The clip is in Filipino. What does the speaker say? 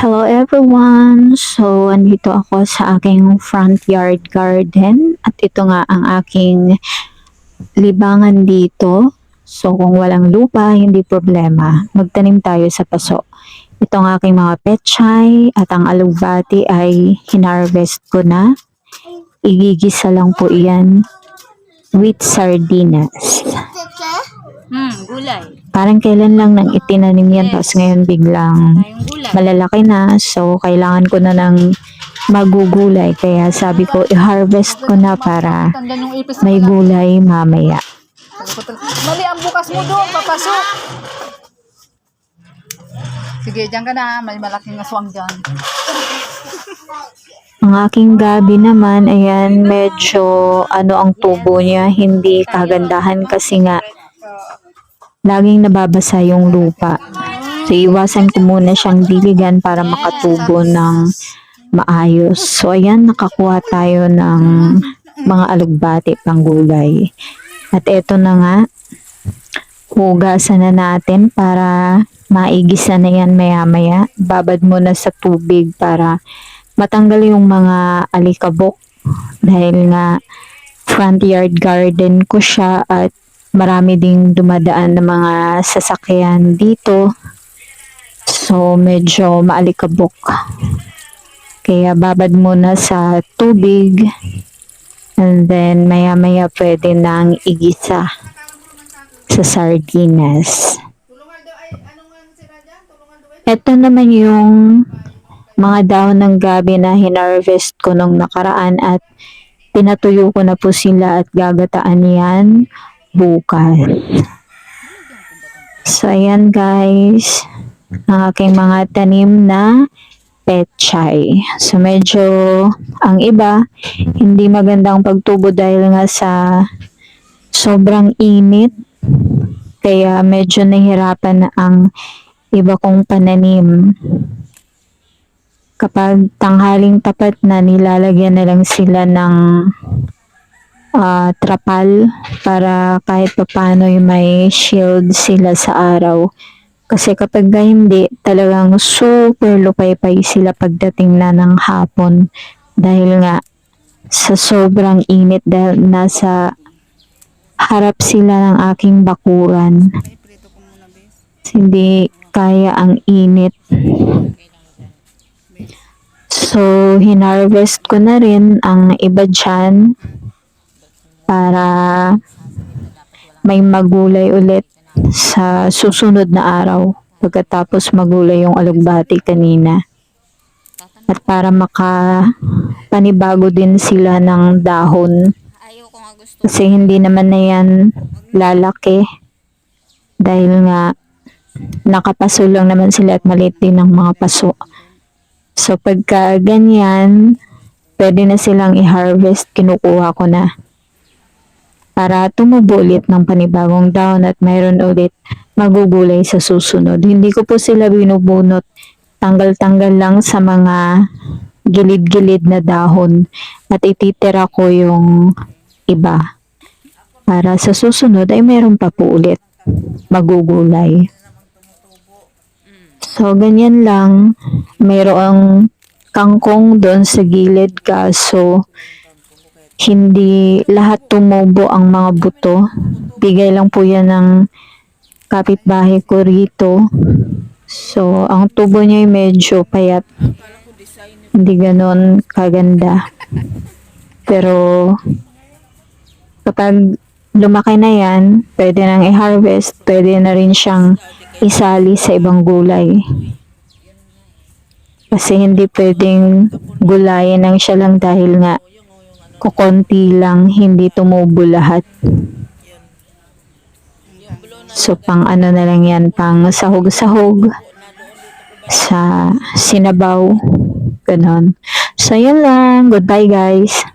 Hello everyone! So, andito ako sa aking front yard garden at ito nga ang aking libangan dito. So, kung walang lupa, hindi problema. Magtanim tayo sa paso. Ito ang aking mga pechay at ang alugbati ay hinarvest ko na. Igigisa lang po iyan with sardinas. Gulay. Parang kailan lang nang itinanim yan, tapos ngayon biglang Tayong gulay. malalaki na. So, kailangan ko na ng magugulay. Kaya sabi ko, i-harvest ko na para Tanda yung ipis may mo gulay mamaya. Mali ang bukas mo doon, papasok. Sige, dyan ka na. May malaking aswang dyan. Ang aking gabi naman, ayan, medyo ang tubo niya, hindi kagandahan kasi nga laging nababasa yung lupa. So, iwasan ko muna siyang diligan para makatubo ng maayos. So, ayan, nakakuha tayo ng mga alugbati pang gulay. At eto na nga, hugasan na natin para maigisa na yan maya-maya. Babad muna sa tubig para matanggal yung mga alikabok. Dahil nga, front yard garden ko siya at marami ding dumadaan na mga sasakyan dito. So, medyo maalikabok. Kaya babad muna sa tubig. And then, maya-maya pwede nang igisa sa sardinas. Ito naman yung mga dahon ng gabi na hinarvest ko nung nakaraan at pinatuyo ko na po sila at gagataan yan bukas. So, ayan guys, ang aking mga tanim na pechay. So, medyo ang iba, hindi magandang pagtubo dahil nga sa sobrang init. Kaya medyo nahihirapan na ang iba kong pananim. Kapag tanghaling tapat na, nilalagyan na lang sila ng trapal para kahit paano yung may shield sila sa araw. Kasi kapag hindi, talagang super lupay-pay sila pagdating na ng hapon. Dahil nga sa sobrang init dahil nasa harap sila ng aking bakuran. Hindi kaya ang init. So, hinarvest ko na rin ang iba dyan para may magulay ulit sa susunod na araw pagkatapos magulay yung alugbati kanina. At para makapanibago din sila ng dahon. Kasi hindi naman na yan lalaki. Dahil nga nakapaso lang naman sila at maliit din ang mga paso. So pagka ganyan, pwede na silang i-harvest, kinukuha ko na. Para tumubo ulit ng panibagong dahon at mayroon ulit magugulay sa susunod. Hindi ko po sila binubunot. Tanggal-tanggal lang sa mga gilid-gilid na dahon. At ititira ko yung iba. Para sa susunod ay mayroon pa po ulit magugulay. So, ganyan lang. Mayroong kangkong doon sa gilid kaso hindi lahat tumubo ang mga buto. Bigay lang po yan ng kapitbahay ko rito. So, ang tubo niya ay medyo payat. Hindi ganon kaganda. Pero, kapag lumaki na yan, pwede nang i-harvest. Pwede na rin siyang isali sa ibang gulay. Kasi hindi pwedeng gulayin ng siya lang dahil nga kukonti lang, hindi tumubo lahat. So, pang ano na lang yan, pang sahog-sahog sa sinabaw. Ganon. So, yun lang. Goodbye, guys.